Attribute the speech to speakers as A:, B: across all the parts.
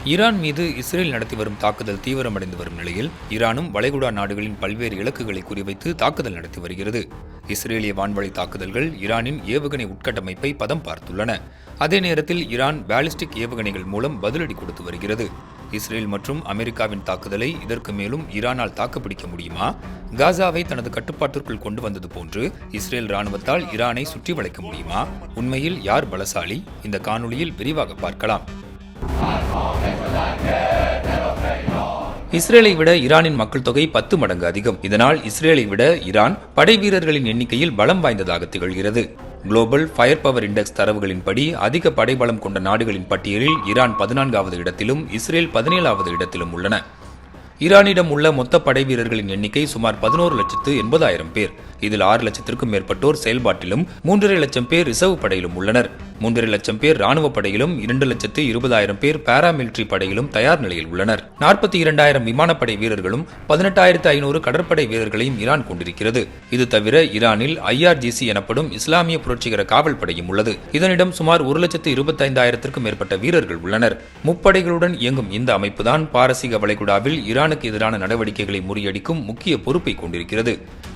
A: Iran மீது Israel நடத்தி வரும் தாக்குதல் தீவிரமடைந்து வரும் நிலையில் ஈரானும் வளைகுடா நாடுகளின் பல்வேறு இலக்குகளை குறிவைத்து தாக்குதல் நடத்தி வருகிறது. இஸ்ரேலிய வான்வழி தாக்குதல்கள் ஈரானின் ஏவுகணை உட்கட்டமைப்பை பதம் பார்த்துள்ளன. அதே நேரத்தில் ஈரான் பாலிஸ்டிக் ஏவுகணைகள் மூலம் பதிலடி கொடுத்து வருகிறது. இஸ்ரேல் மற்றும் அமெரிக்காவின் தாக்குதலை இதற்கு மேலும் ஈரானால் தாக்குப்பிடிக்க முடியுமா? காசாவை தனது கட்டுப்பாட்டிற்குள் கொண்டு வந்தது போன்று இஸ்ரேல் ராணுவத்தால் ஈரானை சுற்றி வளைக்க முடியுமா? உண்மையில் யார் பலசாலி? இந்த காணொளியில் விரிவாக பார்க்கலாம். இஸ்ரேலை விட ஈரானின் மக்கள் தொகை 10 மடங்கு அதிகம். இதனால் இஸ்ரேலை விட ஈரான் படை வீரர்களின் எண்ணிக்கையில் பலம் வாய்ந்ததாக திகழ்கிறது. குளோபல் ஃபயர் பவர் இண்டெக்ஸ் தரவுகளின்படி அதிக படைபலம் கொண்ட நாடுகளின் பட்டியலில் ஈரான் 14வது இடத்திலும் இஸ்ரேல் 17வது இடத்திலும் உள்ளன. ஈரானிடம் உள்ள மொத்த படை வீரர்களின் எண்ணிக்கை சுமார் 11,80,000 பேர். இதில் 6 லட்சத்திற்கும் மேற்பட்டோர் செயல்பாட்டிலும் 3.5 லட்சம் பேர் ரிசர்வ் படையிலும் உள்ளனர். 3.5 லட்சம் பேர் ராணுவ படையிலும் 2,20,000 பேர் பாராமிலிட்டரி படையிலும் தயார் நிலையில் உள்ளனர். 42,000 விமானப்படை வீரர்களும் 18,500 கடற்படை வீரர்களையும் ஈரான் கொண்டிருக்கிறது. இது தவிர ஈரானில் IRGC எனப்படும் இஸ்லாமிய புரட்சிகர காவல் படையும் உள்ளது. இதனிடம் சுமார் 1,25,000க்கும் மேற்பட்ட வீரர்கள் உள்ளனர். முப்படைகளுடன் இயங்கும் இந்த அமைப்புதான் பாரசீக வளைகுடாவில் ஈரானுக்கு எதிரான நடவடிக்கைகளை முறியடிக்கும் முக்கிய பொறுப்பை கொண்டிருக்கிறது.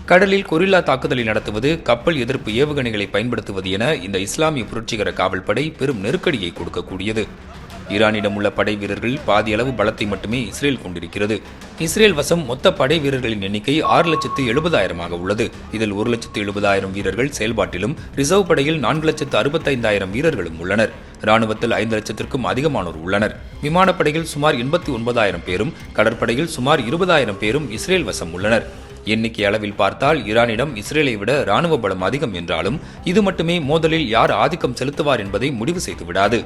A: கடலில் கொரில்லா தாக்குதலை நடத்துவது, கப்பல் எதிர்ப்பு ஏவுகணைகளை பயன்படுத்துவது என இந்த இஸ்லாமிய புரட்சிகர காவல் படை பெரும் நெருக்கடியை கொடுக்கக்கூடியது. ஈரானிடம் உள்ள படை வீரர்கள் பாதி அளவு பலத்தை மட்டுமே இஸ்ரேல் கொண்டிருக்கிறது. இஸ்ரேல் வசம் மொத்த படை வீரர்களின் எண்ணிக்கை 6,70,000 உள்ளது. இதில் 1,70,000 வீரர்கள் செயல்பாட்டிலும் ரிசர்வ் படையில் 4,65,000 வீரர்களும் உள்ளனர். ராணுவத்தில் 5 லட்சத்திற்கும் அதிகமானோர் உள்ளனர். விமானப்படையில் சுமார் 89,000 பேரும் கடற்படையில் சுமார் 20,000 பேரும் இஸ்ரேல் வசம் உள்ளனர். எண்ணிக்கை அளவில் பார்த்தால் ஈரானிடம் இஸ்ரேலை விட ராணுவ பலம் அதிகம் என்றாலும் இது மட்டுமே மோதலில் யார் ஆதிக்கம் செலுத்துவார் என்பதை முடிவு செய்துவிடாது.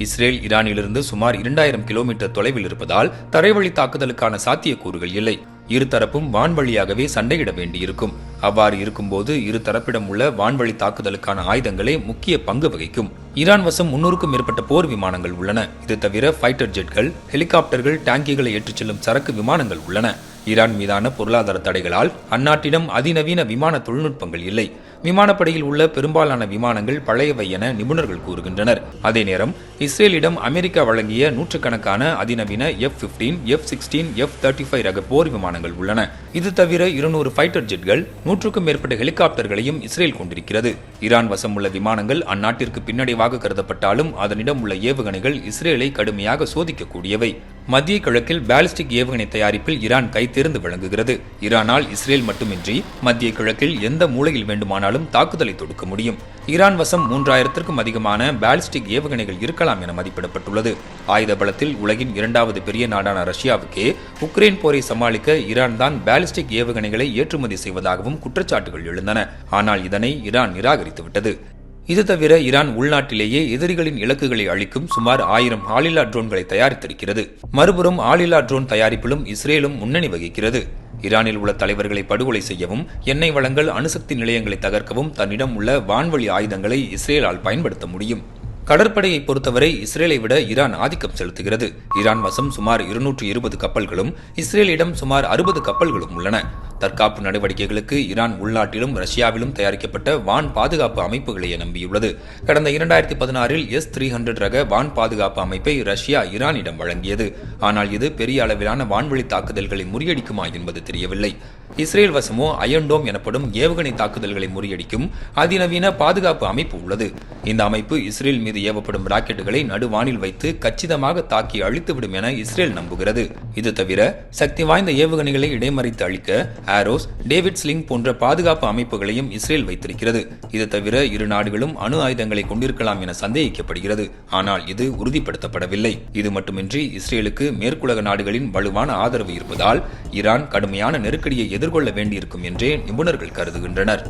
A: இஸ்ரேல் ஈரானிலிருந்து சுமார் 2,000 கிலோமீட்டர் தொலைவில் இருப்பதால் தரைவழி தாக்குதலுக்கான சாத்தியக்கூறுகள் இல்லை. இருதரப்பும் வான்வழியாகவே சண்டையிட வேண்டியிருக்கும். அவ்வாறு இருக்கும்போது இரு தரப்பிடம் உள்ள வான்வழி தாக்குதலுக்கான ஆயுதங்களே முக்கிய பங்கு வகிக்கும். ஈரான் வசம் 300க்கும் மேற்பட்ட போர் விமானங்கள் உள்ளன. இது தவிர ஃபைட்டர் ஜெட்கள், ஹெலிகாப்டர்கள், டாங்கிகளை ஏற்றிச் செல்லும் சரக்கு விமானங்கள் உள்ளன. ஈரான் மீதான பொருளாதார தடைகளால் அந்நாட்டிடம் அதிநவீன விமான தொழில்நுட்பங்கள் இல்லை. விமானப்படையில் உள்ள பெரும்பாலான விமானங்கள் பழையவை என நிபுணர்கள் கூறுகின்றனர். அதே நேரம் இஸ்ரேலிடம் அமெரிக்கா வழங்கிய நூற்றுக்கணக்கான அதிநவீன F-15, F-16, F-35 ரக போர் விமானங்கள் உள்ளன. இது தவிர 200 ஃபைட்டர் ஜெட்கள், 100க்கும் மேற்பட்ட ஹெலிகாப்டர்களையும் இஸ்ரேல் கொண்டிருக்கிறது. ஈரான் வசம் உள்ள விமானங்கள் அந்நாட்டிற்கு பின்னடைவாக கருதப்பட்டாலும் அதனிடம் உள்ள ஏவுகணைகள் இஸ்ரேலை கடுமையாக சோதிக்கக்கூடியவை. மத்திய கிழக்கில் பாலிஸ்டிக் ஏவுகணை தயாரிப்பில் ஈரான் கை தேர்ந்து விளங்குகிறது. ஈரானால் இஸ்ரேல் மட்டுமின்றி மத்திய கிழக்கில் எந்த மூலையில் வேண்டுமானாலும் தாக்குதலை தொடுக்க முடியும். ஈரான் வசம் 3,000க்கும் அதிகமான பாலிஸ்டிக் ஏவுகணைகள் இருக்கலாம் என மதிப்பிடப்பட்டுள்ளது. ஆயுத பலத்தில் உலகின் 2வது பெரிய நாடான ரஷ்யாவுக்கே உக்ரைன் போரை சமாளிக்க ஈரான் தான் பாலிஸ்டிக் ஏவுகணைகளை ஏற்றுமதி செய்வதாகவும் குற்றச்சாட்டுகள் எழுந்தன. ஆனால் இதனை ஈரான் நிராகரித்துவிட்டது. இது தவிர ஈரான் உள்நாட்டிலேயே எதிரிகளின் இலக்குகளை அழிக்கும் சுமார் 1000 ஆளில்லா ட்ரோன்களை தயாரித்திருக்கிறது. மறுபுறம் ஆளில்லா ட்ரோன் தயாரிப்பிலும் இஸ்ரேலும் முன்னணி வகிக்கிறது. ஈரானில் உள்ள தலைவர்களை படுகொலை செய்யவும், எண்ணெய் வளங்கள், அணுசக்தி நிலையங்களை தகர்க்கவும் தன்னிடம் உள்ள வான்வழி ஆயுதங்களை இஸ்ரேலால் பயன்படுத்த முடியும். கடற்படையை பொறுத்தவரை இஸ்ரேலை விட ஈரான் ஆதிக்கம் செலுத்துகிறது. ஈரான் வசம் சுமார் 220 கப்பல்களும் இஸ்ரேலிடம் சுமார் 60 கப்பல்களும் உள்ளன. தற்காப்பு நடவடிக்கைகளுக்கு ஈரான் உள்நாட்டிலும் ரஷ்யாவிலும் தயாரிக்கப்பட்ட வான் பாதுகாப்பு அமைப்புகளையே நம்பியுள்ளது. கடந்த 2016இல் S-300 ரக வான் பாதுகாப்பு அமைப்பை ரஷ்யா ஈரானிடம் வழங்கியது. ஆனால் இது பெரிய அளவிலான வான்வழி தாக்குதல்களை முறியடிக்குமா என்பது தெரியவில்லை. இஸ்ரேல் வசமோ அயன் டோம் எனப்படும் ஏவுகணை தாக்குதல்களை முறியடிக்கும் அதிநவீன பாதுகாப்பு அமைப்பு உள்ளது. இந்த அமைப்பு இஸ்ரேல் மீது ஏவப்படும் ராக்கெட்டுகளை நடுவானில் வைத்து கச்சிதமாக தாக்கி அழித்துவிடும் என இஸ்ரேல் நம்புகிறது. இது தவிர சக்தி வாய்ந்த ஏவுகணைகளை இடைமறித்து அழிக்க ஆரோஸ், டேவிட் ஸ்லிங் போன்ற பாதுகாப்பு அமைப்புகளையும் இஸ்ரேல் வைத்திருக்கிறது. இது தவிர இரு நாடுகளும் அணு ஆயுதங்களை கொண்டிருக்கலாம் என சந்தேகிக்கப்படுகிறது. ஆனால் இது உறுதிப்படுத்தப்படவில்லை. இது மட்டுமின்றி இஸ்ரேலுக்கு மேற்குலக நாடுகளின் வலுவான ஆதரவு இருப்பதால் ஈரான் கடுமையான நெருக்கடியை எதிர்கொள்ள வேண்டியிருக்கும் என்றே நிபுணர்கள் கருதுகின்றனர்.